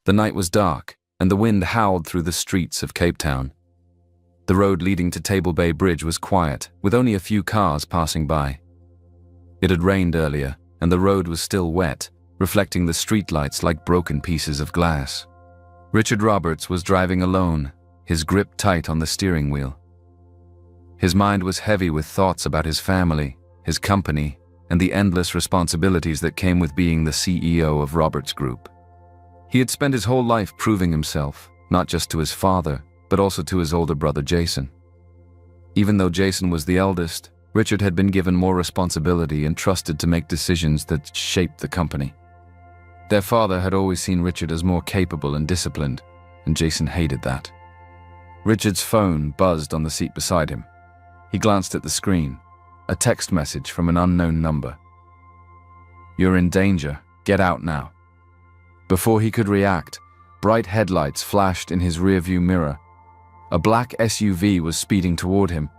The night was dark, and the wind howled through the streets of Cape Town. The road leading to Table Bay Bridge was quiet, with only a few cars passing by. It had rained earlier, and the road was still wet, reflecting the streetlights like broken pieces of glass. Richard Roberts was driving alone, his grip tight on the steering wheel. His mind was heavy with thoughts about his family, his company, and the endless responsibilities that came with being the CEO of Roberts Group. He had spent his whole life proving himself, not just to his father, but also to his older brother Jason. Even though Jason was the eldest, Richard had been given more responsibility and trusted to make decisions that shaped the company. Their father had always seen Richard as more capable and disciplined, and Jason hated that. Richard's phone buzzed on the seat beside him. He glanced at the screen, a text message from an unknown number. "You're in danger. Get out now." Before he could react, bright headlights flashed in his rearview mirror. A black SUV was speeding toward him.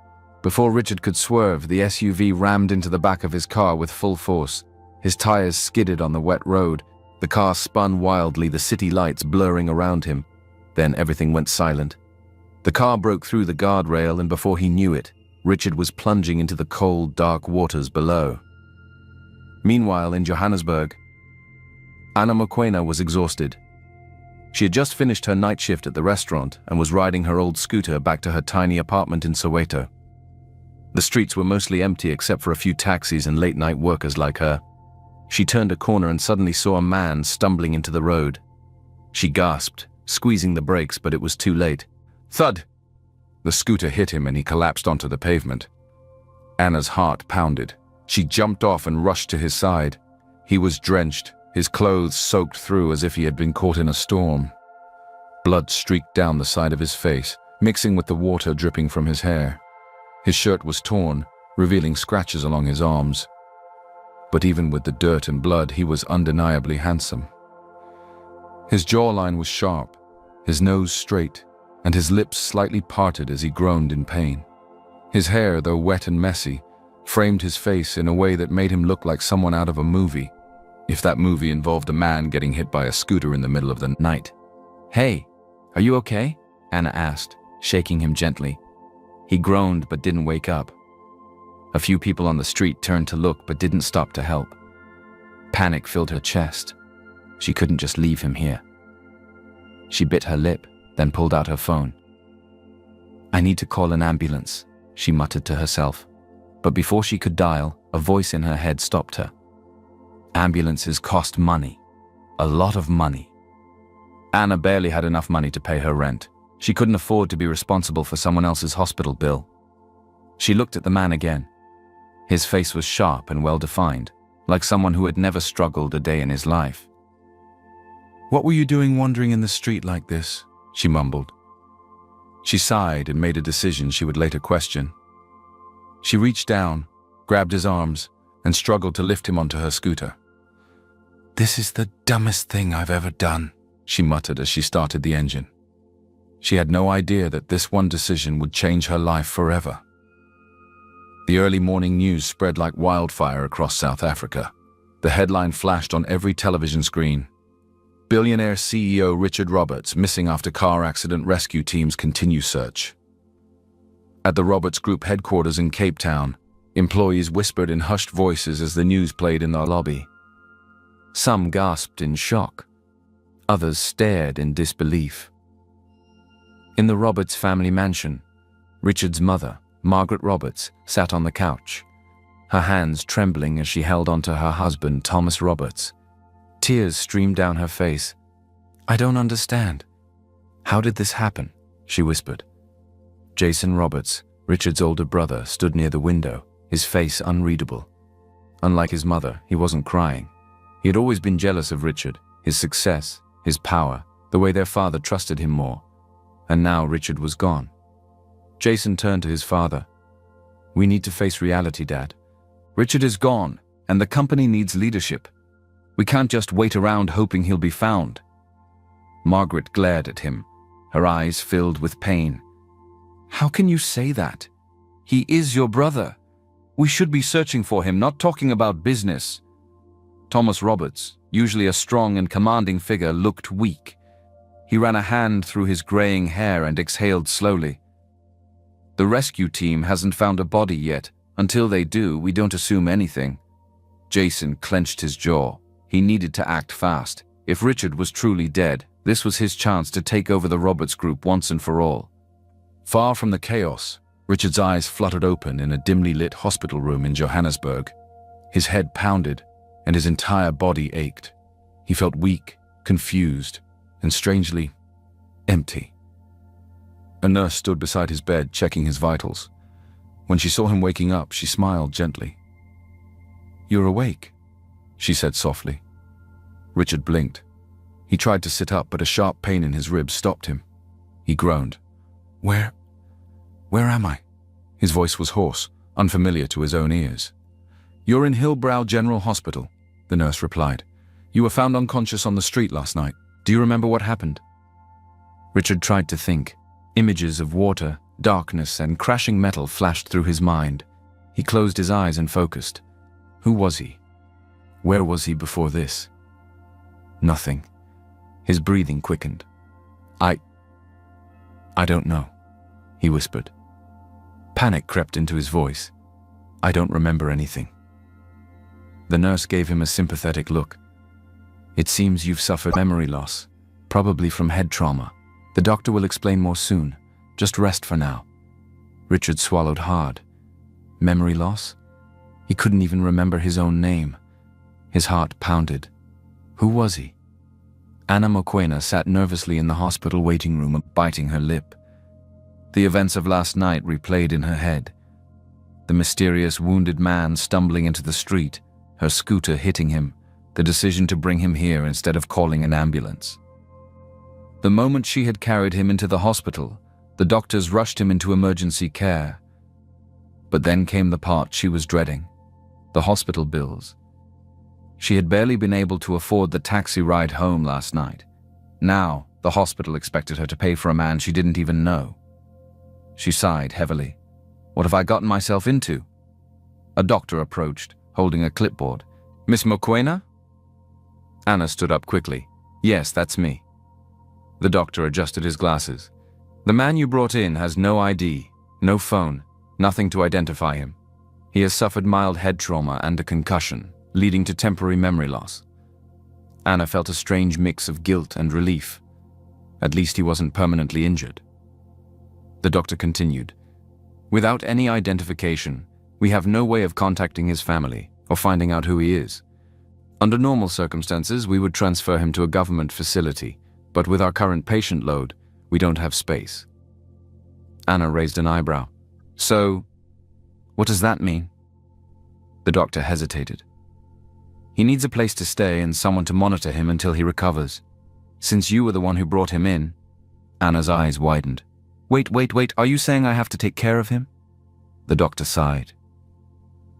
Before Richard could swerve, the SUV rammed into the back of his car with full force. His tires skidded on the wet road. The car spun wildly, the city lights blurring around him. Then everything went silent. The car broke through the guardrail, and before he knew it, Richard was plunging into the cold, dark waters below. Meanwhile, in Johannesburg, Anna Mokoena was exhausted. She had just finished her night shift at the restaurant and was riding her old scooter back to her tiny apartment in Soweto. The streets were mostly empty except for a few taxis and late-night workers like her. She turned a corner and suddenly saw a man stumbling into the road. She gasped, squeezing the brakes, but it was too late. Thud! The scooter hit him and he collapsed onto the pavement. Anna's heart pounded. She jumped off and rushed to his side. He was drenched, his clothes soaked through as if he had been caught in a storm. Blood streaked down the side of his face, mixing with the water dripping from his hair. His shirt was torn, revealing scratches along his arms. But even with the dirt and blood, he was undeniably handsome. His jawline was sharp, his nose straight, and his lips slightly parted as he groaned in pain. His hair, though wet and messy, framed his face in a way that made him look like someone out of a movie, if that movie involved a man getting hit by a scooter in the middle of the night. "Hey, are you okay?" Anna asked, shaking him gently. He groaned but didn't wake up. A few people on the street turned to look but didn't stop to help. Panic filled her chest. She couldn't just leave him here. She bit her lip, then pulled out her phone. "I need to call an ambulance," she muttered to herself. But before she could dial, a voice in her head stopped her. Ambulances cost money. A lot of money. Anna barely had enough money to pay her rent. She couldn't afford to be responsible for someone else's hospital bill. She looked at the man again. His face was sharp and well-defined, like someone who had never struggled a day in his life. "What were you doing wandering in the street like this?" she mumbled. She sighed and made a decision she would later question. She reached down, grabbed his arms, and struggled to lift him onto her scooter. "This is the dumbest thing I've ever done," she muttered as she started the engine. She had no idea that this one decision would change her life forever. The early morning news spread like wildfire across South Africa. The headline flashed on every television screen. Billionaire CEO Richard Roberts missing after car accident, rescue teams continue search. At the Roberts Group headquarters in Cape Town, employees whispered in hushed voices as the news played in the lobby. Some gasped in shock. Others stared in disbelief. In the Roberts family mansion, Richard's mother, Margaret Roberts, sat on the couch, her hands trembling as she held onto her husband, Thomas Roberts. Tears streamed down her face. "I don't understand. How did this happen?" she whispered. Jason Roberts, Richard's older brother, stood near the window, his face unreadable. Unlike his mother, he wasn't crying. He had always been jealous of Richard, his success, his power, the way their father trusted him more. And now Richard was gone. Jason turned to his father. "We need to face reality, Dad. Richard is gone, and the company needs leadership. We can't just wait around hoping he'll be found." Margaret glared at him, her eyes filled with pain. "How can you say that? He is your brother. We should be searching for him, not talking about business." Thomas Roberts, usually a strong and commanding figure, looked weak. He ran a hand through his graying hair and exhaled slowly. "The rescue team hasn't found a body yet. Until they do, we don't assume anything." Jason clenched his jaw. He needed to act fast. If Richard was truly dead, this was his chance to take over the Roberts group once and for all. Far from the chaos, Richard's eyes fluttered open in a dimly lit hospital room in Johannesburg. His head pounded, and his entire body ached. He felt weak, confused, and strangely empty. A nurse stood beside his bed, checking his vitals. When she saw him waking up, she smiled gently. "You're awake," she said softly. Richard blinked. He tried to sit up, but a sharp pain in his ribs stopped him. He groaned. Where am I?" His voice was hoarse, unfamiliar to his own ears. "You're in Hillbrow General Hospital," the nurse replied. "You were found unconscious on the street last night. Do you remember what happened?" Richard tried to think. Images of water, darkness, and crashing metal flashed through his mind. He closed his eyes and focused. Who was he? Where was he before this? Nothing. His breathing quickened. I don't know," he whispered. Panic crept into his voice. "I don't remember anything." The nurse gave him a sympathetic look. "It seems you've suffered memory loss, probably from head trauma. The doctor will explain more soon. Just rest for now." Richard swallowed hard. Memory loss? He couldn't even remember his own name. His heart pounded. Who was he? Anna Mokoena sat nervously in the hospital waiting room, biting her lip. The events of last night replayed in her head. The mysterious wounded man stumbling into the street, her scooter hitting him, the decision to bring him here instead of calling an ambulance. The moment she had carried him into the hospital, the doctors rushed him into emergency care. But then came the part she was dreading, the hospital bills. She had barely been able to afford the taxi ride home last night. Now, the hospital expected her to pay for a man she didn't even know. She sighed heavily. What have I gotten myself into? A doctor approached, holding a clipboard. "Miss Mokoena?" Anna stood up quickly. "Yes, that's me." The doctor adjusted his glasses. "The man you brought in has no ID, no phone, nothing to identify him. He has suffered mild head trauma and a concussion, leading to temporary memory loss." Anna felt a strange mix of guilt and relief. At least he wasn't permanently injured. The doctor continued. "Without any identification, we have no way of contacting his family or finding out who he is. Under normal circumstances, we would transfer him to a government facility, but with our current patient load, we don't have space." Anna raised an eyebrow. "So, what does that mean?" The doctor hesitated. "He needs a place to stay and someone to monitor him until he recovers. Since you were the one who brought him in..." Anna's eyes widened. Wait, are you saying I have to take care of him?" The doctor sighed.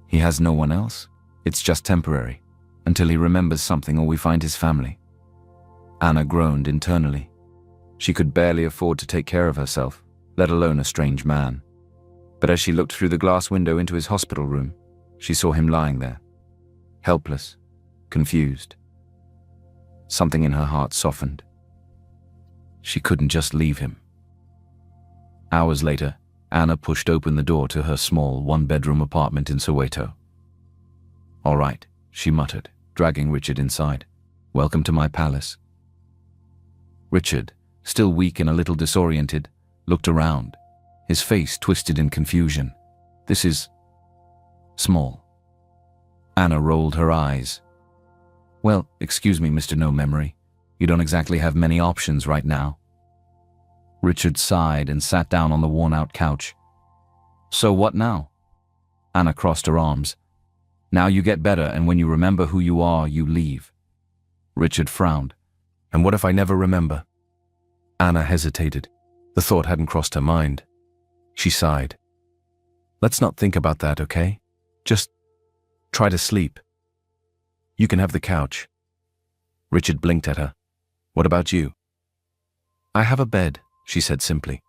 "He has no one else. It's just temporary, until he remembers something or we find his family." Anna groaned internally. She could barely afford to take care of herself, let alone a strange man. But as she looked through the glass window into his hospital room, she saw him lying there, helpless, confused. Something in her heart softened. She couldn't just leave him. Hours later, Anna pushed open the door to her small one-bedroom apartment in Soweto. "All right," she muttered, dragging Richard inside. "Welcome to my palace." Richard, still weak and a little disoriented, looked around, his face twisted in confusion. "This is small." Anna rolled her eyes. "Well, excuse me, Mr. No Memory. You don't exactly have many options right now." Richard sighed and sat down on the worn-out couch. "So what now?" Anna crossed her arms. "Now you get better, and when you remember who you are, you leave." Richard frowned. "And what if I never remember?" Anna hesitated. The thought hadn't crossed her mind. She sighed. "Let's not think about that, okay? Just try to sleep. You can have the couch." Richard blinked at her. "What about you?" "I have a bed," she said simply.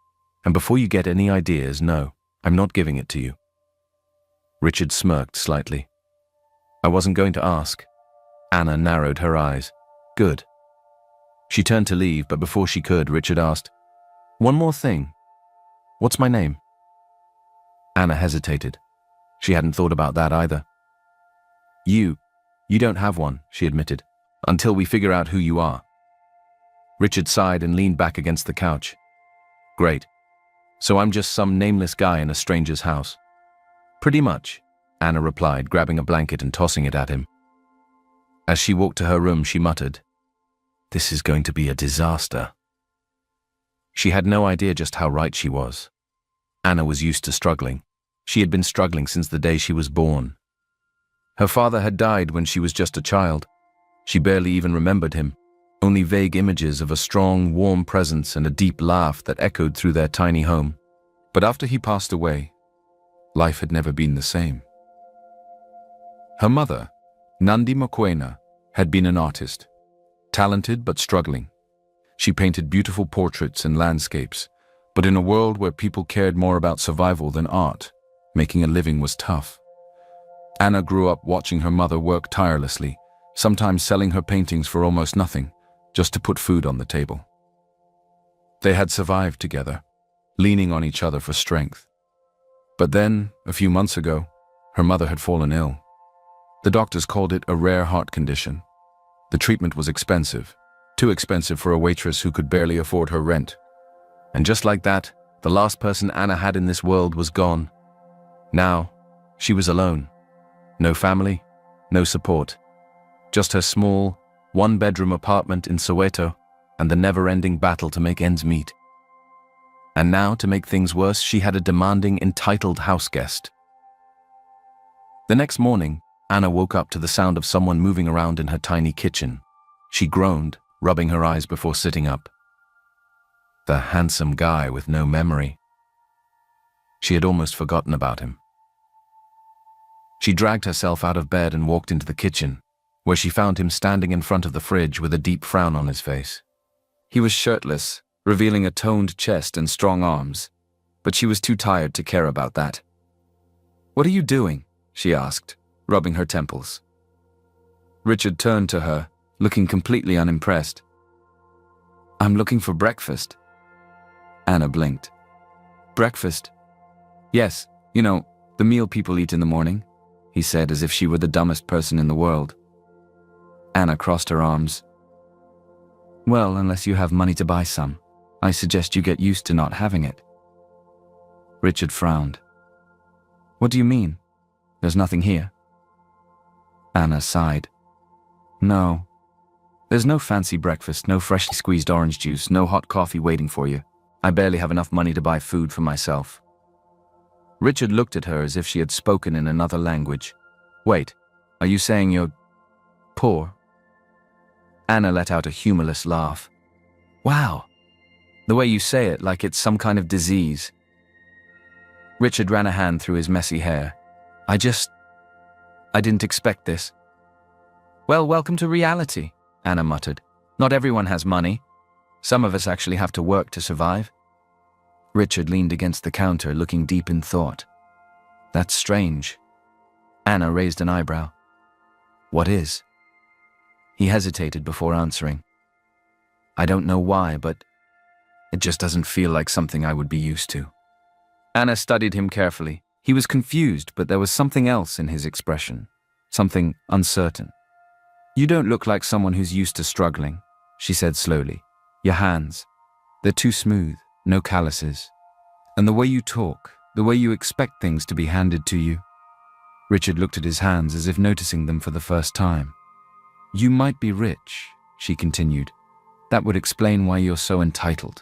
"And before you get any ideas, no, I'm not giving it to you." Richard smirked slightly. "I wasn't going to ask." Anna narrowed her eyes. "Good." She turned to leave, but before she could, Richard asked, "One more thing. What's my name?" Anna hesitated. She hadn't thought about that either. You don't have one," she admitted, "until we figure out who you are." Richard sighed and leaned back against the couch. "Great. So I'm just some nameless guy in a stranger's house." "Pretty much," Anna replied, grabbing a blanket and tossing it at him. As she walked to her room, she muttered, "This is going to be a disaster." She had no idea just how right she was. Anna was used to struggling. She had been struggling since the day she was born. Her father had died when she was just a child. She barely even remembered him, only vague images of a strong, warm presence and a deep laugh that echoed through their tiny home. But after he passed away, life had never been the same. Her mother, Nandi Mokoena, had been an artist, talented but struggling. She painted beautiful portraits and landscapes, but in a world where people cared more about survival than art, making a living was tough. Anna grew up watching her mother work tirelessly, sometimes selling her paintings for almost nothing, just to put food on the table. They had survived together, leaning on each other for strength. But then, a few months ago, her mother had fallen ill. The doctors called it a rare heart condition. The treatment was expensive, too expensive for a waitress who could barely afford her rent. And just like that, the last person Anna had in this world was gone. Now, she was alone. No family, no support. Just her small, one-bedroom apartment in Soweto and the never-ending battle to make ends meet. And now, to make things worse, she had a demanding, entitled house guest. The next morning, Anna woke up to the sound of someone moving around in her tiny kitchen. She groaned, rubbing her eyes before sitting up. The handsome guy with no memory. She had almost forgotten about him. She dragged herself out of bed and walked into the kitchen, where she found him standing in front of the fridge with a deep frown on his face. He was shirtless, revealing a toned chest and strong arms, but she was too tired to care about that. "What are you doing?" she asked, rubbing her temples. Richard turned to her, looking completely unimpressed. "I'm looking for breakfast." Anna blinked. "Breakfast?" "Yes, the meal people eat in the morning," he said, as if she were the dumbest person in the world. Anna crossed her arms. "Well, unless you have money to buy some, I suggest you get used to not having it." Richard frowned. "What do you mean? There's nothing here?" Anna sighed. "No. There's no fancy breakfast, no freshly squeezed orange juice, no hot coffee waiting for you. I barely have enough money to buy food for myself." Richard looked at her as if she had spoken in another language. "Wait, are you saying you're poor?" Anna let out a humorless laugh. "Wow, the way you say it, like it's some kind of disease." Richard ran a hand through his messy hair. I didn't expect this." "Well, welcome to reality," Anna muttered. "Not everyone has money. Some of us actually have to work to survive." Richard leaned against the counter, looking deep in thought. "That's strange." Anna raised an eyebrow. "What is?" He hesitated before answering. "I don't know why, but it just doesn't feel like something I would be used to." Anna studied him carefully. He was confused, but there was something else in his expression, something uncertain. "You don't look like someone who's used to struggling," she said slowly. "Your hands, they're too smooth, no calluses. And the way you talk, the way you expect things to be handed to you." Richard looked at his hands as if noticing them for the first time. "You might be rich," she continued. "That would explain why you're so entitled."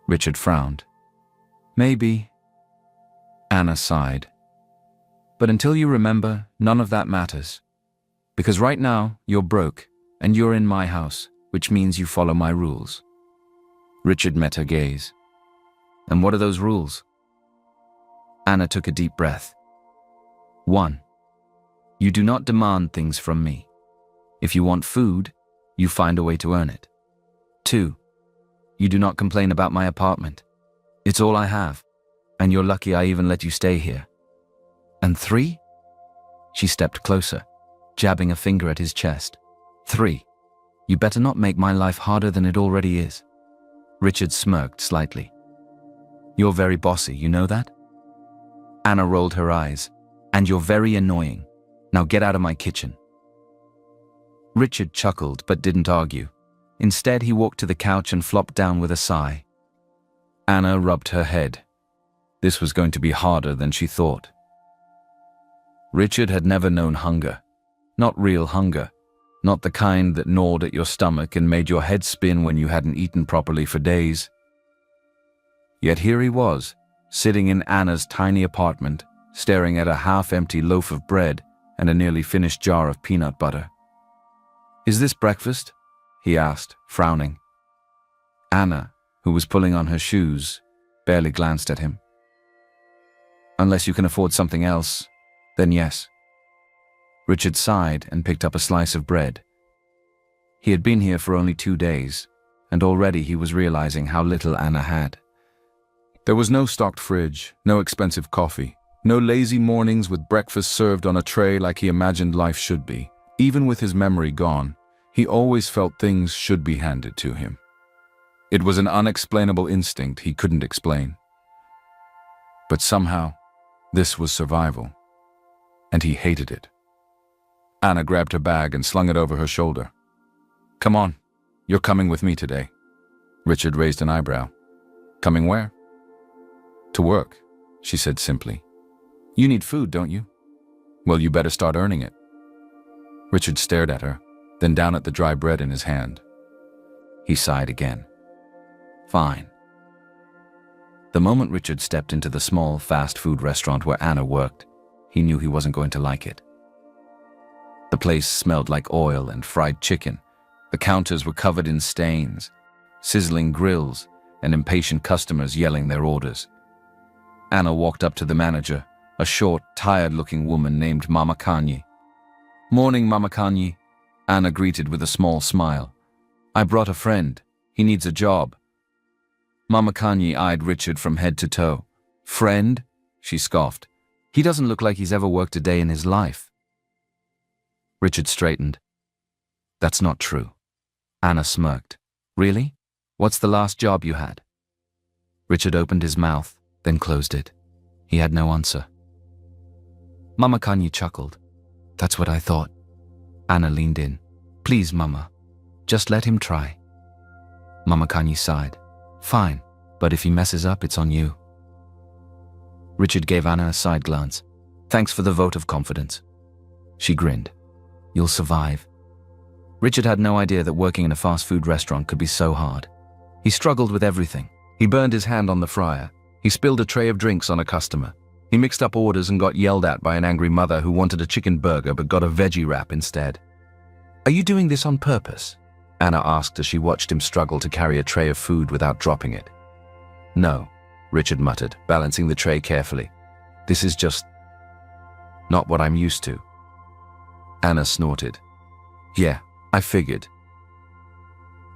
Richard frowned. "Maybe." Anna sighed. "But until you remember, none of that matters. Because right now, you're broke, and you're in my house, which means you follow my rules." Richard met her gaze. "And what are those rules?" Anna took a deep breath. 1. You do not demand things from me. If you want food, you find a way to earn it. 2. You do not complain about my apartment. It's all I have, and you're lucky I even let you stay here. And 3? She stepped closer, jabbing a finger at his chest. 3. You better not make my life harder than it already is. Richard smirked slightly. You're very bossy, you know that? Anna rolled her eyes. And you're very annoying. Now get out of my kitchen. Richard chuckled but didn't argue. Instead, he walked to the couch and flopped down with a sigh. Anna rubbed her head. This was going to be harder than she thought. Richard had never known hunger. Not real hunger. Not the kind that gnawed at your stomach and made your head spin when you hadn't eaten properly for days. Yet here he was, sitting in Anna's tiny apartment, staring at a half-empty loaf of bread and a nearly finished jar of peanut butter. Is this breakfast? He asked, frowning. Anna, who was pulling on her shoes, barely glanced at him. Unless you can afford something else, then yes. Richard sighed and picked up a slice of bread. He had been here for only 2 days, and already he was realizing how little Anna had. There was no stocked fridge, no expensive coffee, no lazy mornings with breakfast served on a tray like he imagined life should be. Even with his memory gone, he always felt things should be handed to him. It was an unexplainable instinct he couldn't explain. But somehow, this was survival, and he hated it. Anna grabbed her bag and slung it over her shoulder. Come on, you're coming with me today. Richard raised an eyebrow. Coming where? To work, she said simply. You need food, don't you? Well, you better start earning it. Richard stared at her, then down at the dry bread in his hand. He sighed again. Fine. The moment Richard stepped into the small fast food restaurant where Anna worked, he knew he wasn't going to like it. The place smelled like oil and fried chicken. The counters were covered in stains, sizzling grills, and impatient customers yelling their orders. Anna walked up to the manager, a short, tired-looking woman named Mama Kanye. Morning, Mama Kanye, Anna greeted with a small smile. I brought a friend. He needs a job. Mama Kanye eyed Richard from head to toe. Friend? She scoffed. He doesn't look like he's ever worked a day in his life. Richard straightened. That's not true. Anna smirked. Really? What's the last job you had? Richard opened his mouth, then closed it. He had no answer. Mama Kanye chuckled. That's what I thought. Anna leaned in. Please, Mama. Just let him try. Mama Kanye sighed. Fine, but if he messes up, it's on you. Richard gave Anna a side glance. Thanks for the vote of confidence. She grinned. You'll survive. Richard had no idea that working in a fast food restaurant could be so hard. He struggled with everything. He burned his hand on the fryer. He spilled a tray of drinks on a customer. He mixed up orders and got yelled at by an angry mother who wanted a chicken burger but got a veggie wrap instead. Are you doing this on purpose? Anna asked as she watched him struggle to carry a tray of food without dropping it. No, Richard muttered, balancing the tray carefully. This is just not what I'm used to. Anna snorted. Yeah, I figured.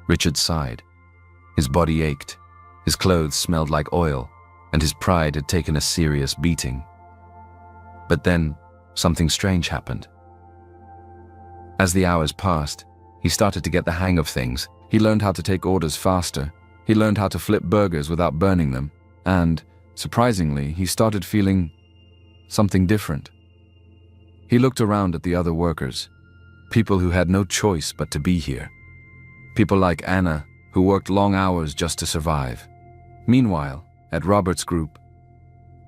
Richard sighed. His body ached. His clothes smelled like oil, and his pride had taken a serious beating. But then, something strange happened. As the hours passed, he started to get the hang of things. He learned how to take orders faster. He learned how to flip burgers without burning them. And, surprisingly, he started feeling something different. He looked around at the other workers, people who had no choice but to be here. People like Anna, who worked long hours just to survive. Meanwhile, at Robert's Group,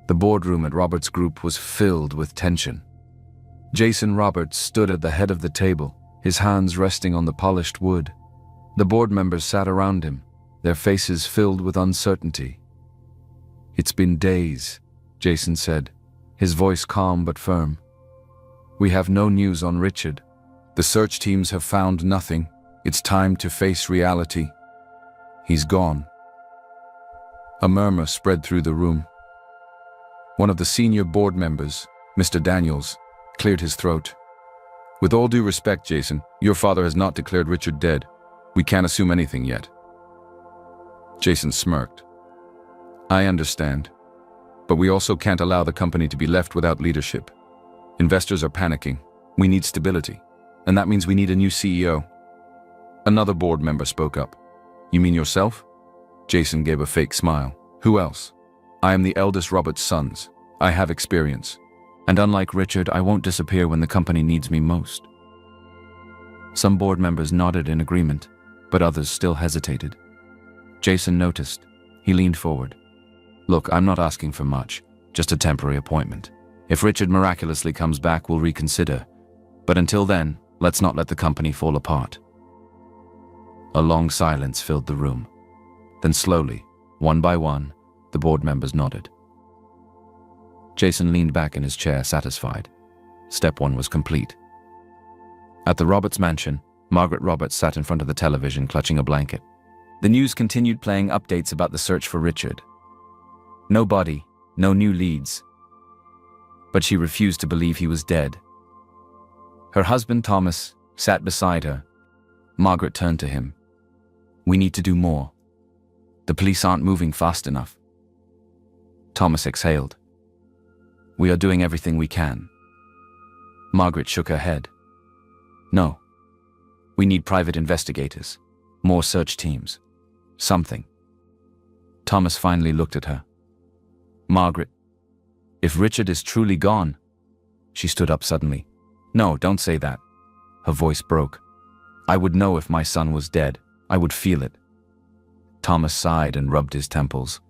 the boardroom at Robert's Group was filled with tension. Jason Roberts stood at the head of the table, his hands resting on the polished wood. The board members sat around him, their faces filled with uncertainty. It's been days, Jason said, his voice calm but firm. We have no news on Richard. The search teams have found nothing. It's time to face reality. He's gone. A murmur spread through the room. One of the senior board members, Mr. Daniels, cleared his throat. With all due respect, Jason, your father has not declared Richard dead. We can't assume anything yet. Jason smirked. I understand, but we also can't allow the company to be left without leadership. Investors are panicking. We need stability, and that means we need a new CEO. Another board member spoke up. You mean yourself? Jason gave a fake smile. Who else? I am the eldest Robert's sons. I have experience. And unlike Richard, I won't disappear when the company needs me most. Some board members nodded in agreement, but others still hesitated. Jason noticed. He leaned forward. Look, I'm not asking for much, just a temporary appointment. If Richard miraculously comes back, we'll reconsider. But until then, let's not let the company fall apart. A long silence filled the room. Then slowly, one by one, the board members nodded. Jason leaned back in his chair, satisfied. Step one was complete. At the Roberts mansion, Margaret Roberts sat in front of the television, clutching a blanket. The news continued playing updates about the search for Richard. No body, no new leads. But she refused to believe he was dead. Her husband, Thomas, sat beside her. Margaret turned to him. We need to do more. The police aren't moving fast enough. Thomas exhaled. We are doing everything we can. Margaret shook her head. No. We need private investigators, more search teams, something. Thomas finally looked at her. Margaret, if Richard is truly gone. She stood up suddenly. No, don't say that. Her voice broke. I would know if my son was dead. I would feel it. Thomas sighed and rubbed his temples.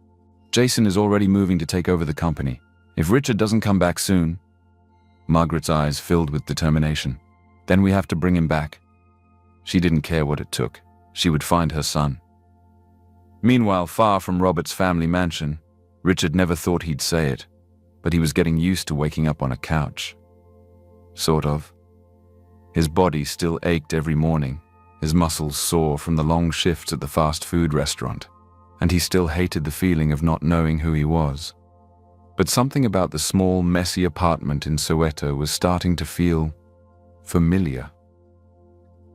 Jason is already moving to take over the company. If Richard doesn't come back soon. Margaret's eyes filled with determination. Then we have to bring him back. She didn't care what it took. She would find her son. Meanwhile, far from Robert's family mansion, Richard never thought he'd say it, but he was getting used to waking up on a couch. Sort of. His body still ached every morning, his muscles sore from the long shifts at the fast food restaurant, and he still hated the feeling of not knowing who he was. But something about the small, messy apartment in Soweto was starting to feel familiar.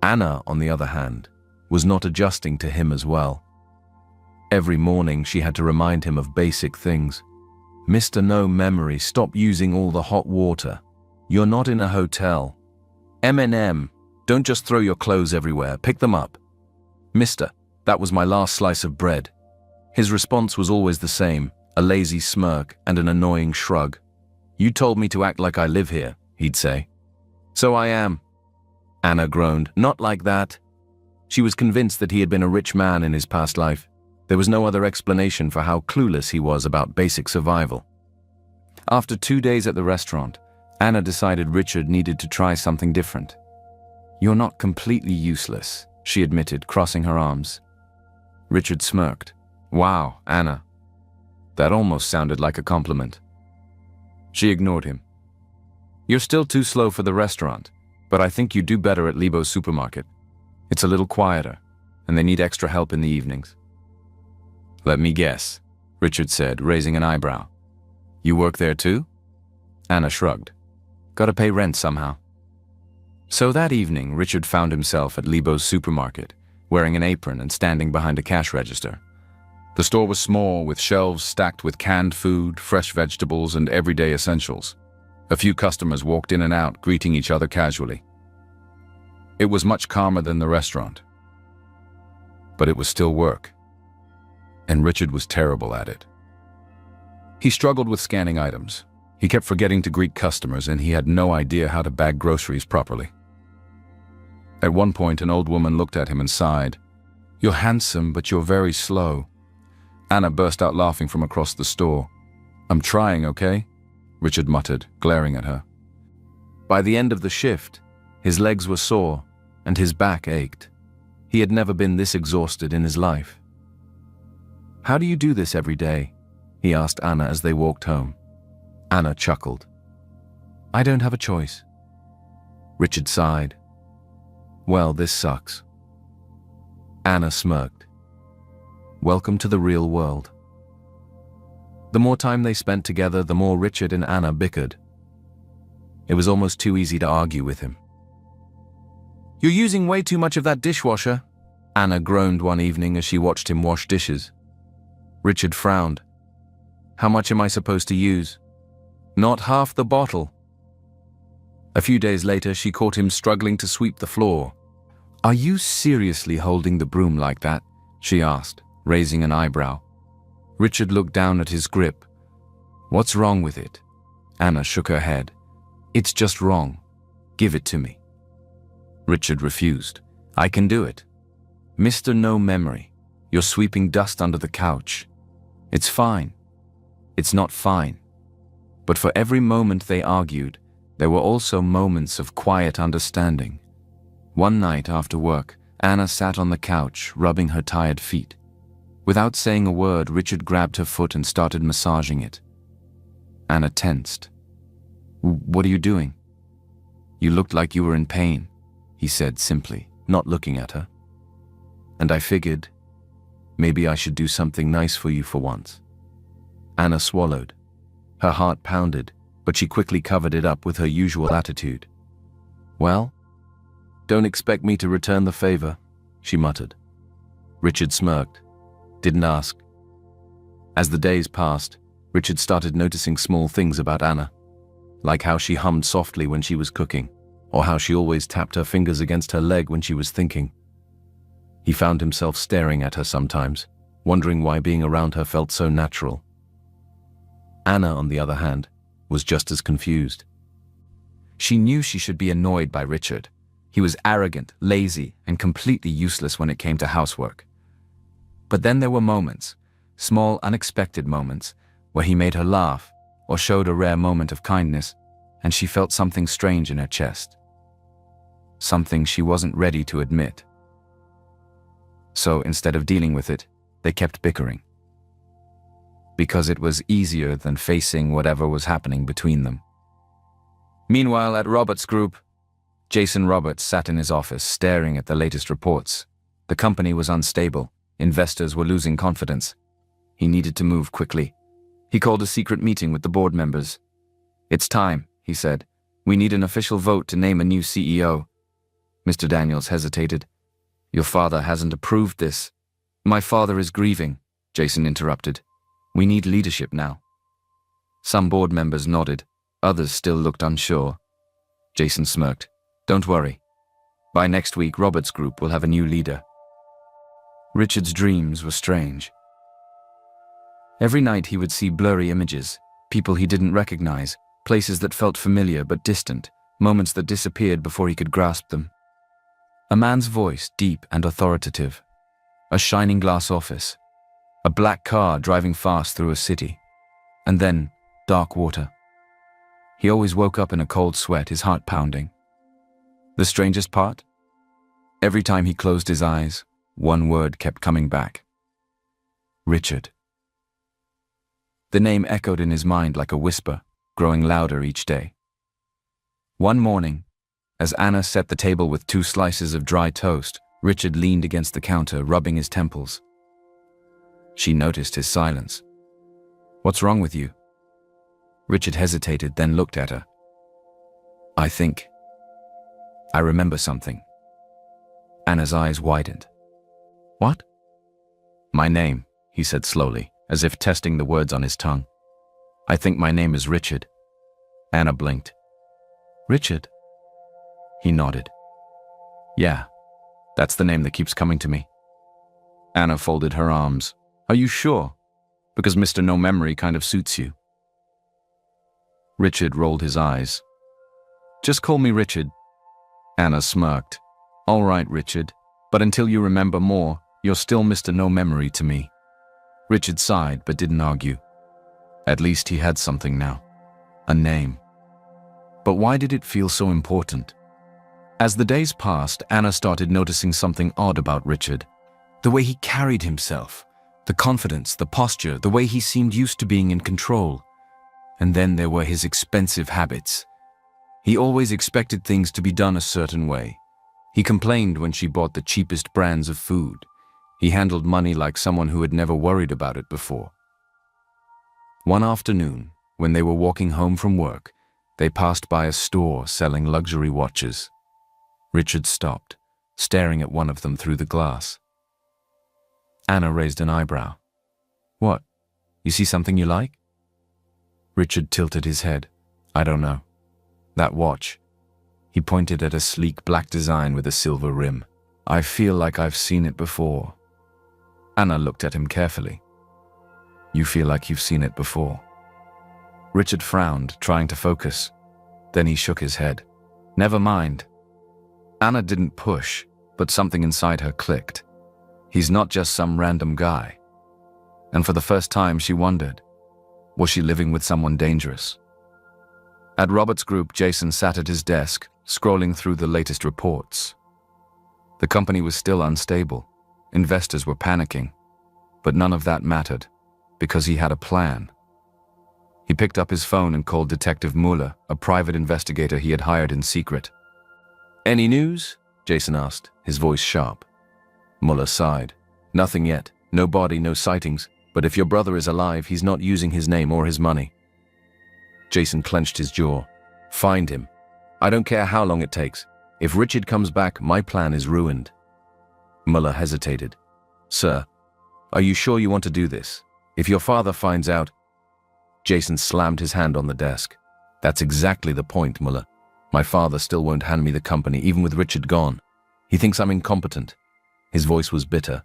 Anna, on the other hand, was not adjusting to him as well. Every morning she had to remind him of basic things. Mr. No Memory, stop using all the hot water. You're not in a hotel. M&M, don't just throw your clothes everywhere, pick them up. Mister, that was my last slice of bread. His response was always the same, a lazy smirk and an annoying shrug. You told me to act like I live here, he'd say. So I am. Anna groaned, not like that. She was convinced that he had been a rich man in his past life. There was no other explanation for how clueless he was about basic survival. After 2 days at the restaurant, Anna decided Richard needed to try something different. You're not completely useless, she admitted, crossing her arms. Richard smirked. Wow, Anna. That almost sounded like a compliment. She ignored him. You're still too slow for the restaurant, but I think you do better at Lebo's supermarket. It's a little quieter, and they need extra help in the evenings. Let me guess, Richard said, raising an eyebrow. You work there too? Anna shrugged. Gotta pay rent somehow. So that evening, Richard found himself at Lebo's supermarket, wearing an apron and standing behind a cash register. The store was small, with shelves stacked with canned food, fresh vegetables, and everyday essentials. A few customers walked in and out, greeting each other casually. It was much calmer than the restaurant. But it was still work. And Richard was terrible at it. He struggled with scanning items. He kept forgetting to greet customers, and he had no idea how to bag groceries properly. At one point, an old woman looked at him and sighed. You're handsome, but you're very slow. Anna burst out laughing from across the store. I'm trying, okay? Richard muttered, glaring at her. By the end of the shift, his legs were sore and his back ached. He had never been this exhausted in his life. How do you do this every day? He asked Anna as they walked home. Anna chuckled. I don't have a choice. Richard sighed. Well, this sucks. Anna smirked. Welcome to the real world. The more time they spent together, the more Richard and Anna bickered. It was almost too easy to argue with him. You're using way too much of that dishwasher, Anna groaned one evening as she watched him wash dishes. Richard frowned. How much am I supposed to use? Not half the bottle. A few days later, she caught him struggling to sweep the floor. "Are you seriously holding the broom like that?" she asked, raising an eyebrow. Richard looked down at his grip. "What's wrong with it?" Anna shook her head. "It's just wrong. Give it to me." Richard refused. "I can do it." "Mr. No Memory, you're sweeping dust under the couch." "It's fine." "It's not fine." But for every moment they argued, there were also moments of quiet understanding. One night after work, Anna sat on the couch, rubbing her tired feet. Without saying a word, Richard grabbed her foot and started massaging it. Anna tensed. "What are you doing?" "You looked like you were in pain," he said simply, not looking at her. "And I figured, maybe I should do something nice for you for once." Anna swallowed. Her heart pounded, but she quickly covered it up with her usual attitude. "Well, don't expect me to return the favor," she muttered. Richard smirked. Didn't ask. As the days passed, Richard started noticing small things about Anna, like how she hummed softly when she was cooking, or how she always tapped her fingers against her leg when she was thinking. He found himself staring at her sometimes, wondering why being around her felt so natural. Anna, on the other hand, was just as confused. She knew she should be annoyed by Richard. He was arrogant, lazy, and completely useless when it came to housework. But then there were moments, small, unexpected moments, where he made her laugh or showed a rare moment of kindness, and she felt something strange in her chest. Something she wasn't ready to admit. So instead of dealing with it, they kept bickering. Because it was easier than facing whatever was happening between them. Meanwhile, at Roberts' group, Jason Roberts sat in his office staring at the latest reports. The company was unstable. Investors were losing confidence. He needed to move quickly. He called a secret meeting with the board members. "It's time," he said. "We need an official vote to name a new CEO." Mr. Daniels hesitated. "Your father hasn't approved this." "My father is grieving," Jason interrupted. "We need leadership now." Some board members nodded. Others still looked unsure. Jason smirked. "Don't worry. By next week, Roberts' group will have a new leader." Richard's dreams were strange. Every night he would see blurry images, people he didn't recognize, places that felt familiar but distant, moments that disappeared before he could grasp them. A man's voice, deep and authoritative. A shining glass office. A black car driving fast through a city. And then, dark water. He always woke up in a cold sweat, his heart pounding. The strangest part? Every time he closed his eyes, one word kept coming back. Richard. The name echoed in his mind like a whisper, growing louder each day. One morning, as Anna set the table with 2 slices of dry toast, Richard leaned against the counter, rubbing his temples. She noticed his silence. "What's wrong with you?" Richard hesitated, then looked at her. I remember something." Anna's eyes widened. "What?" "My name," he said slowly, as if testing the words on his tongue. "I think my name is Richard." Anna blinked. "Richard?" He nodded. "Yeah, that's the name that keeps coming to me." Anna folded her arms. "Are you sure? Because Mr. No Memory kind of suits you." Richard rolled his eyes. "Just call me Richard." Anna smirked. "All right, Richard, but until you remember more, you're still Mr. No Memory to me." Richard sighed but didn't argue. At least he had something now. A name. But why did it feel so important? As the days passed, Anna started noticing something odd about Richard. The way he carried himself, the confidence, the posture, the way he seemed used to being in control. And then there were his expensive habits. He always expected things to be done a certain way. He complained when she bought the cheapest brands of food. He handled money like someone who had never worried about it before. One afternoon, when they were walking home from work, they passed by a store selling luxury watches. Richard stopped, staring at one of them through the glass. Anna raised an eyebrow. "What? You see something you like?" Richard tilted his head. "I don't know. That watch." He pointed at a sleek black design with a silver rim. I feel like I've seen it before. Anna looked at him carefully. You feel like you've seen it before. Richard frowned, trying to focus. Then he shook his head. Never mind. Anna didn't push, but something inside her clicked. He's not just some random guy. And for the first time, she wondered, was she living with someone dangerous? At Robert's group, Jason sat at his desk, scrolling through the latest reports. The company was still unstable. Investors were panicking. But none of that mattered, because he had a plan. He picked up his phone and called Detective Muller, a private investigator he had hired in secret. Any news? Jason asked, his voice sharp. Muller sighed. Nothing yet. No body, no sightings. But if your brother is alive, he's not using his name or his money. Jason clenched his jaw. Find him. I don't care how long it takes. If Richard comes back, my plan is ruined. Muller hesitated. Sir, are you sure you want to do this? If your father finds out... Jason slammed his hand on the desk. That's exactly the point, Muller. My father still won't hand me the company, even with Richard gone. He thinks I'm incompetent. His voice was bitter.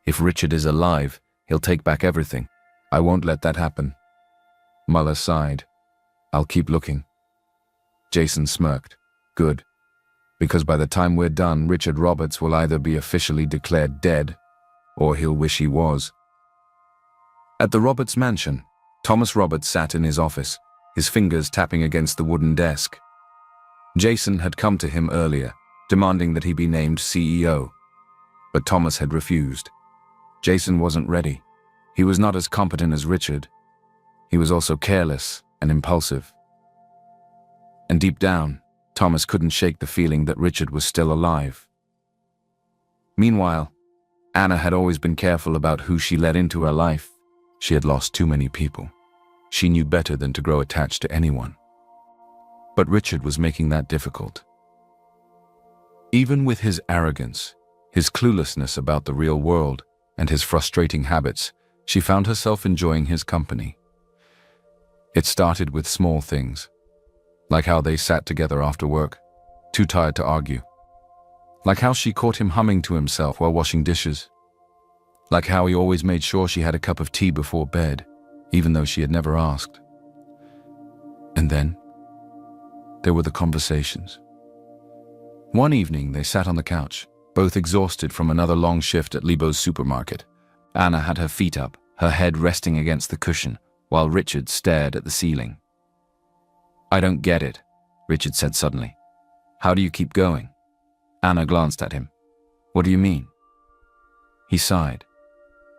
If Richard is alive, he'll take back everything. I won't let that happen. Muller sighed. I'll keep looking. Jason smirked. Good. Because by the time we're done, Richard Roberts will either be officially declared dead, or he'll wish he was. At the Roberts mansion, Thomas Roberts sat in his office, his fingers tapping against the wooden desk. Jason had come to him earlier, demanding that he be named CEO. But Thomas had refused. Jason wasn't ready. He was not as competent as Richard. He was also careless and impulsive. And deep down, Thomas couldn't shake the feeling that Richard was still alive. Meanwhile, Anna had always been careful about who she let into her life. She had lost too many people. She knew better than to grow attached to anyone. But Richard was making that difficult. Even with his arrogance, his cluelessness about the real world, and his frustrating habits, she found herself enjoying his company. It started with small things, like how they sat together after work, too tired to argue. Like how she caught him humming to himself while washing dishes. Like how he always made sure she had a cup of tea before bed, even though she had never asked. And then, there were the conversations. One evening, they sat on the couch, both exhausted from another long shift at Lebo's supermarket. Anna had her feet up, her head resting against the cushion, while Richard stared at the ceiling. I don't get it, Richard said suddenly. How do you keep going? Anna glanced at him. What do you mean? He sighed.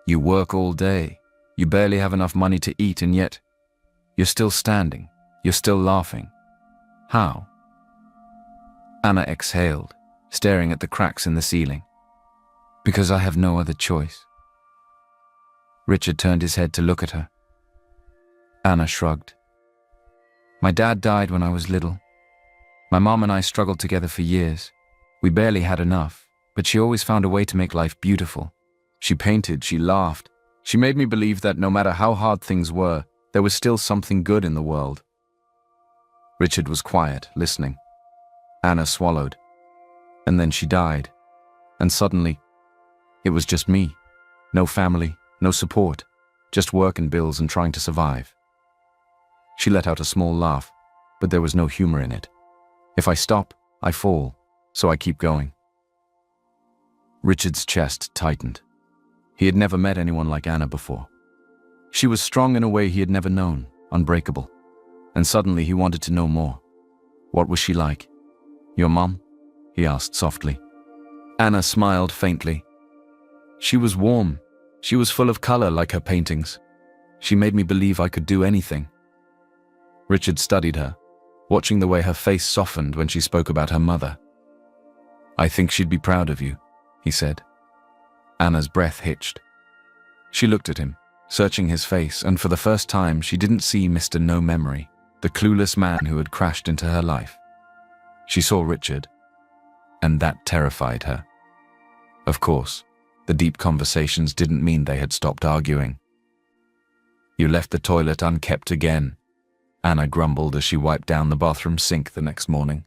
You work all day. You barely have enough money to eat, and yet you're still standing. You're still laughing. How? Anna exhaled, staring at the cracks in the ceiling. Because I have no other choice. Richard turned his head to look at her. Anna shrugged. My dad died when I was little. My mom and I struggled together for years. We barely had enough, but she always found a way to make life beautiful. She painted, she laughed. She made me believe that no matter how hard things were, there was still something good in the world. Richard was quiet, listening. Anna swallowed. And then she died. And suddenly, it was just me. No family, no support. Just work and bills and trying to survive. She let out a small laugh, but there was no humor in it. If I stop, I fall, so I keep going. Richard's chest tightened. He had never met anyone like Anna before. She was strong in a way he had never known, unbreakable. And suddenly he wanted to know more. What was she like? Your mom? He asked softly. Anna smiled faintly. She was warm. She was full of color like her paintings. She made me believe I could do anything. Richard studied her, watching the way her face softened when she spoke about her mother. I think she'd be proud of you, he said. Anna's breath hitched. She looked at him, searching his face, and for the first time she didn't see Mr. No Memory, the clueless man who had crashed into her life. She saw Richard, and that terrified her. Of course, the deep conversations didn't mean they had stopped arguing. You left the toilet unkept again, Anna grumbled as she wiped down the bathroom sink the next morning.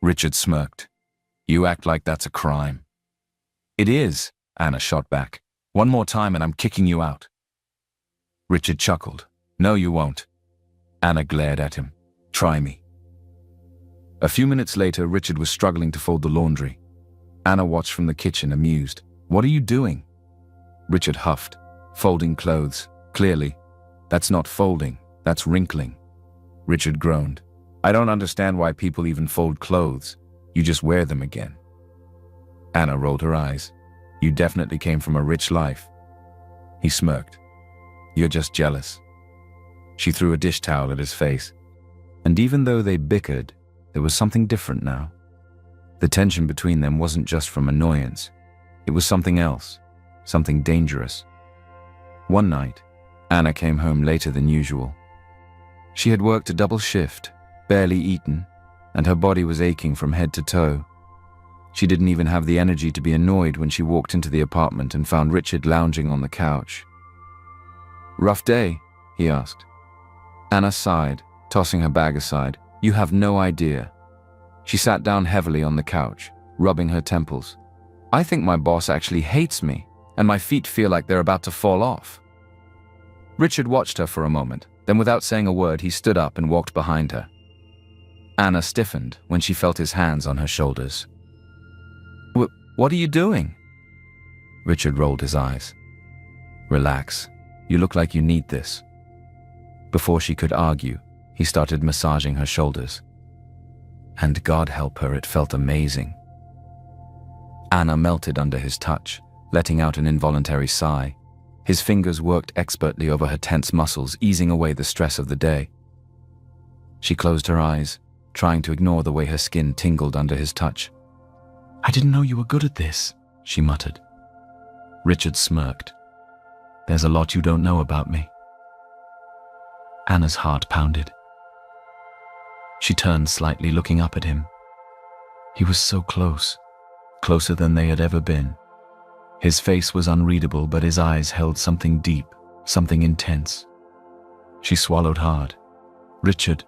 Richard smirked. You act like that's a crime. "It is," Anna shot back. "One more time and I'm kicking you out." Richard chuckled. "No, you won't." Anna glared at him. "Try me." A few minutes later, Richard was struggling to fold the laundry. Anna watched from the kitchen, amused. "What are you doing?" Richard huffed. "Folding clothes. Clearly. That's not folding, that's wrinkling." Richard groaned. "I don't understand why people even fold clothes. You just wear them again." Anna rolled her eyes. "You definitely came from a rich life." He smirked. "You're just jealous." She threw a dish towel at his face. And even though they bickered, there was something different now. The tension between them wasn't just from annoyance. It was something else, something dangerous. One night, Anna came home later than usual. She had worked a double shift, barely eaten, and her body was aching from head to toe. She didn't even have the energy to be annoyed when she walked into the apartment and found Richard lounging on the couch. "Rough day?" he asked. Anna sighed, tossing her bag aside. "You have no idea." She sat down heavily on the couch, rubbing her temples. "I think my boss actually hates me, and my feet feel like they're about to fall off." Richard watched her for a moment, then without saying a word, he stood up and walked behind her. Anna stiffened when she felt his hands on her shoulders. What are you doing?" Richard rolled his eyes. "Relax. You look like you need this." Before she could argue, he started massaging her shoulders. And God help her, it felt amazing. Anna melted under his touch, letting out an involuntary sigh. His fingers worked expertly over her tense muscles, easing away the stress of the day. She closed her eyes, trying to ignore the way her skin tingled under his touch. "I didn't know you were good at this," she muttered. Richard smirked. "There's a lot you don't know about me." Anna's heart pounded. She turned slightly, looking up at him. He was so close, closer than they had ever been. His face was unreadable, but his eyes held something deep, something intense. She swallowed hard. "Richard."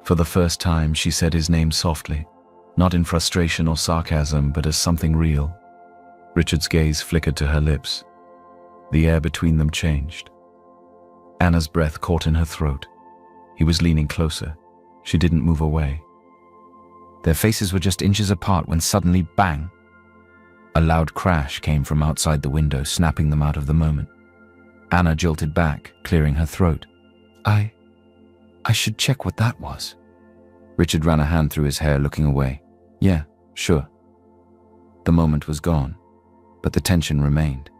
For the first time, she said his name softly, not in frustration or sarcasm, but as something real. Richard's gaze flickered to her lips. The air between them changed. Anna's breath caught in her throat. He was leaning closer. She didn't move away. Their faces were just inches apart when suddenly, bang! A loud crash came from outside the window, snapping them out of the moment. Anna jolted back, clearing her throat. I should check what that was." Richard ran a hand through his hair, looking away. "Yeah, sure." The moment was gone, but the tension remained.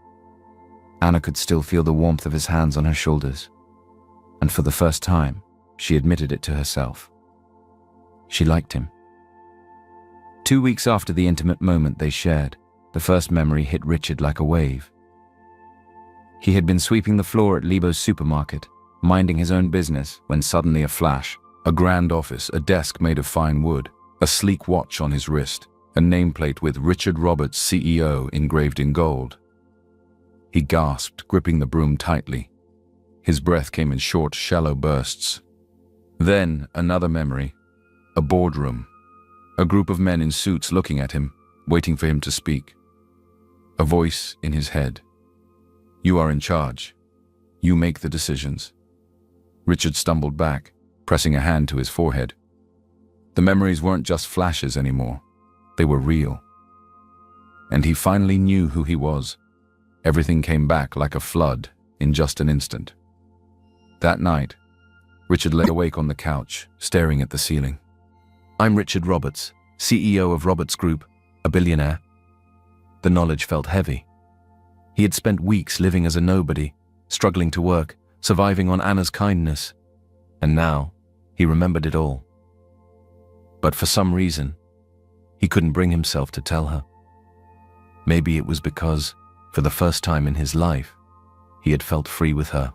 Anna could still feel the warmth of his hands on her shoulders, and for the first time, she admitted it to herself. She liked him. 2 weeks after the intimate moment they shared, the first memory hit Richard like a wave. He had been sweeping the floor at Lebo's supermarket, minding his own business, when suddenly a flash. A grand office, a desk made of fine wood, a sleek watch on his wrist, a nameplate with Richard Roberts, CEO, engraved in gold. He gasped, gripping the broom tightly. His breath came in short, shallow bursts. Then, another memory. A boardroom. A group of men in suits looking at him, waiting for him to speak. A voice in his head. "You are in charge. You make the decisions." Richard stumbled back, pressing a hand to his forehead. The memories weren't just flashes anymore. They were real. And he finally knew who he was. Everything came back like a flood in just an instant. That night, Richard lay awake on the couch, staring at the ceiling. "I'm Richard Roberts, CEO of Roberts Group, a billionaire." The knowledge felt heavy. He had spent weeks living as a nobody, struggling to work, surviving on Anna's kindness. And now, he remembered it all. But for some reason, he couldn't bring himself to tell her. Maybe it was because, for the first time in his life, he had felt free with her.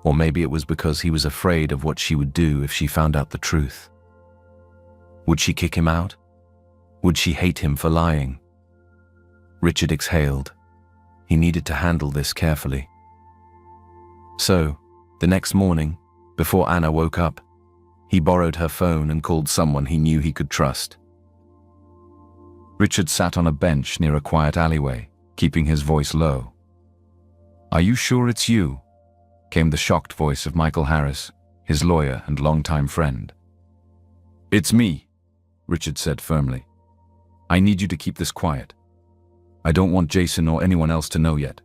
Or maybe it was because he was afraid of what she would do if she found out the truth. Would she kick him out? Would she hate him for lying? Richard exhaled. He needed to handle this carefully. So, the next morning, before Anna woke up, he borrowed her phone and called someone he knew he could trust. Richard sat on a bench near a quiet alleyway, keeping his voice low. "Are you sure it's you?" came the shocked voice of Michael Harris, his lawyer and longtime friend. "It's me," Richard said firmly. "I need you to keep this quiet. I don't want Jason or anyone else to know yet."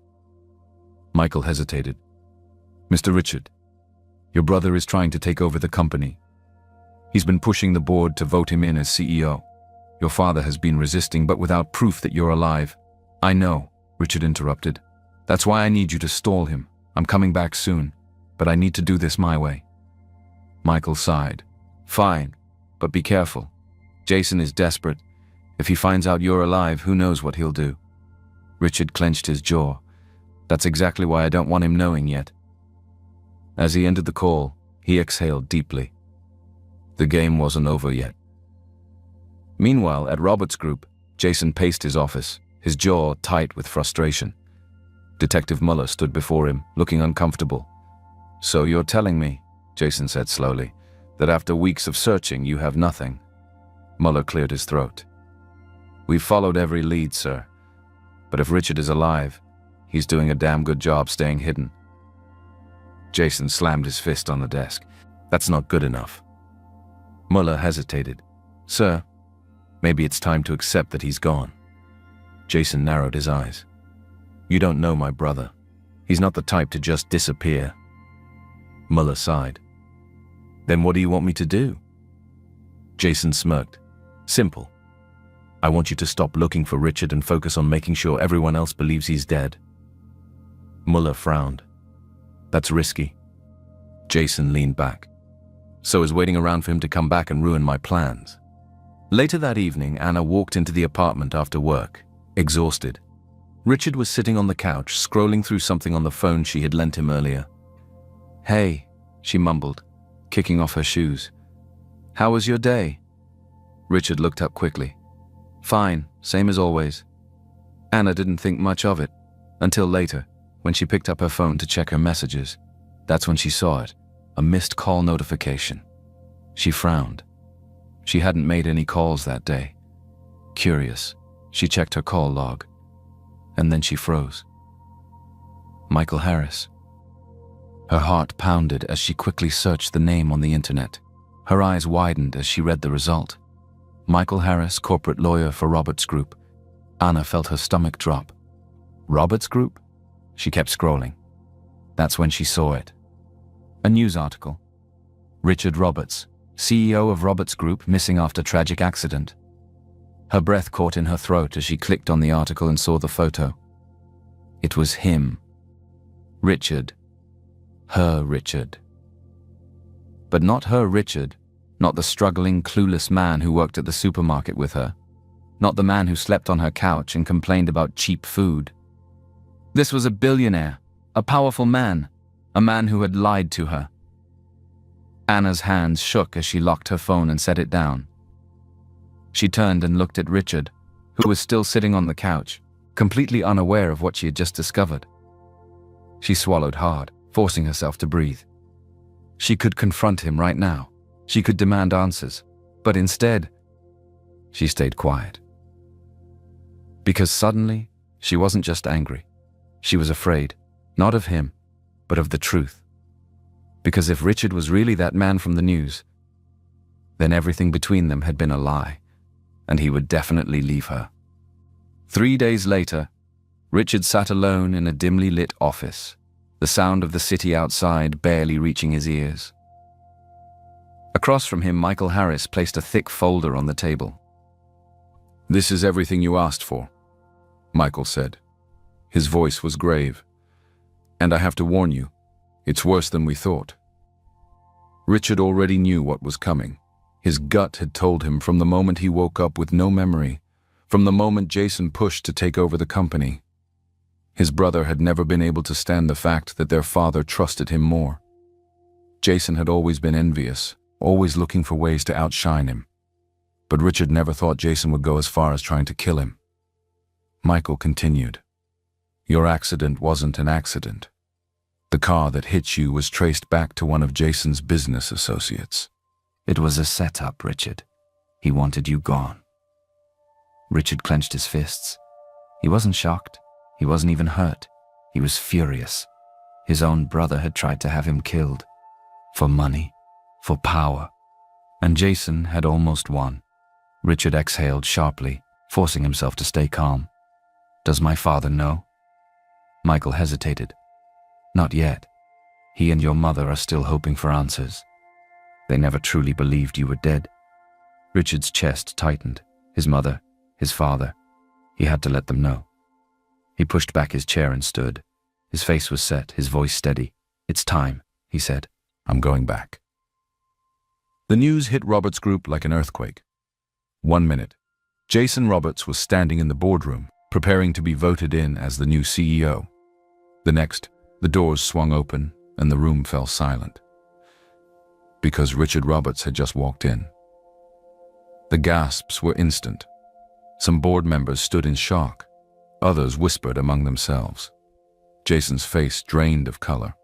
Michael hesitated. "Mr. Richard, your brother is trying to take over the company. He's been pushing the board to vote him in as CEO. Your father has been resisting, but without proof that you're alive." "I know," Richard interrupted. "That's why I need you to stall him. I'm coming back soon, but I need to do this my way." Michael sighed. "Fine, but be careful. Jason is desperate. If he finds out you're alive, who knows what he'll do." Richard clenched his jaw. "That's exactly why I don't want him knowing yet." As he ended the call, he exhaled deeply. The game wasn't over yet. Meanwhile, at Roberts' group, Jason paced his office, his jaw tight with frustration. Detective Mueller stood before him, looking uncomfortable. "So you're telling me," Jason said slowly, "that after weeks of searching, you have nothing?" Mueller cleared his throat. "We've followed every lead, sir. But if Richard is alive, he's doing a damn good job staying hidden." Jason slammed his fist on the desk. "That's not good enough." Mueller hesitated. "Sir, maybe it's time to accept that he's gone." Jason narrowed his eyes. "You don't know my brother. He's not the type to just disappear." Mueller sighed. "Then what do you want me to do?" Jason smirked. "Simple. I want you to stop looking for Richard and focus on making sure everyone else believes he's dead." Mueller frowned. "That's risky." Jason leaned back. "So is waiting around for him to come back and ruin my plans." Later that evening, Anna walked into the apartment after work, exhausted. Richard was sitting on the couch, scrolling through something on the phone she had lent him earlier. "Hey," she mumbled, kicking off her shoes. "How was your day?" Richard looked up quickly. "Fine, same as always." Anna didn't think much of it, until later, when she picked up her phone to check her messages. That's when she saw it, a missed call notification. She frowned. She hadn't made any calls that day. Curious, she checked her call log, and then she froze. Michael Harris. Her heart pounded as she quickly searched the name on the internet. Her eyes widened as she read the result. Michael Harris, corporate lawyer for Roberts Group. Anna felt her stomach drop. Roberts Group? She kept scrolling. That's when she saw it. A news article. Richard Roberts, CEO of Roberts Group, missing after tragic accident. Her breath caught in her throat as she clicked on the article and saw the photo. It was him. Richard. Her Richard. But not her Richard. Not the struggling, clueless man who worked at the supermarket with her. Not the man who slept on her couch and complained about cheap food. This was a billionaire, a powerful man, a man who had lied to her. Anna's hands shook as she locked her phone and set it down. She turned and looked at Richard, who was still sitting on the couch, completely unaware of what she had just discovered. She swallowed hard, forcing herself to breathe. She could confront him right now. She could demand answers, but instead, she stayed quiet. Because suddenly, she wasn't just angry. She was afraid, not of him, but of the truth. Because if Richard was really that man from the news, then everything between them had been a lie, and he would definitely leave her. 3 days later, Richard sat alone in a dimly lit office, the sound of the city outside barely reaching his ears. Across from him, Michael Harris placed a thick folder on the table. "This is everything you asked for," Michael said. His voice was grave. "And I have to warn you, it's worse than we thought." Richard already knew what was coming. His gut had told him from the moment he woke up with no memory, from the moment Jason pushed to take over the company. His brother had never been able to stand the fact that their father trusted him more. Jason had always been envious, always looking for ways to outshine him. But Richard never thought Jason would go as far as trying to kill him. Michael continued. "Your accident wasn't an accident. The car that hit you was traced back to one of Jason's business associates. It was a setup, Richard. He wanted you gone." Richard clenched his fists. He wasn't shocked. He wasn't even hurt. He was furious. His own brother had tried to have him killed. For money, for power. And Jason had almost won. Richard exhaled sharply, forcing himself to stay calm. Does my father know? Michael hesitated. Not yet. He and your mother are still hoping for answers. They never truly believed you were dead. Richard's chest tightened. His mother, his father. He had to let them know. He pushed back his chair and stood. His face was set, his voice steady. It's time, he said. I'm going back. The news hit Roberts' group like an earthquake. 1 minute. Jason Roberts was standing in the boardroom, preparing to be voted in as the new CEO. The next, the doors swung open and the room fell silent. Because Richard Roberts had just walked in. The gasps were instant. Some board members stood in shock. Others whispered among themselves. Jason's face drained of color.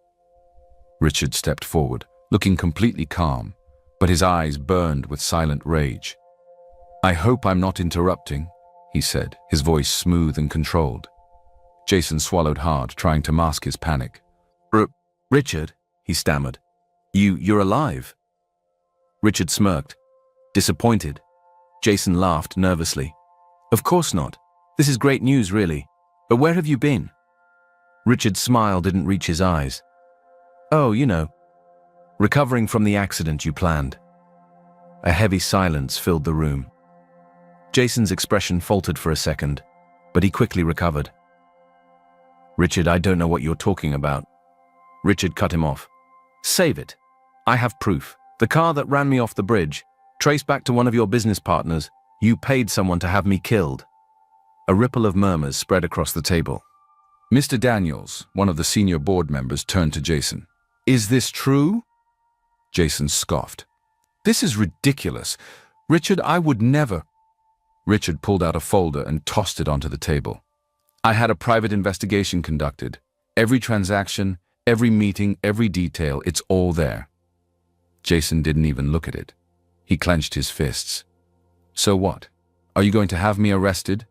Richard stepped forward, looking completely calm, but his eyes burned with silent rage. I hope I'm not interrupting, he said, his voice smooth and controlled. Jason swallowed hard, trying to mask his panic. Richard, he stammered. You're alive. Richard smirked, disappointed. Jason laughed nervously. Of course not. This is great news, really. But where have you been? Richard's smile didn't reach his eyes. Oh, you know. Recovering from the accident you planned. A heavy silence filled the room. Jason's expression faltered for a second, but he quickly recovered. Richard, I don't know what you're talking about. Richard cut him off. Save it. I have proof. The car that ran me off the bridge, traced back to one of your business partners. You paid someone to have me killed. A ripple of murmurs spread across the table. Mr. Daniels, one of the senior board members, turned to Jason. Is this true? Jason scoffed. This is ridiculous. Richard, I would never. Richard pulled out a folder and tossed it onto the table. I had a private investigation conducted. Every transaction, every meeting, every detail, it's all there. Jason didn't even look at it. He clenched his fists. So what? Are you going to have me arrested?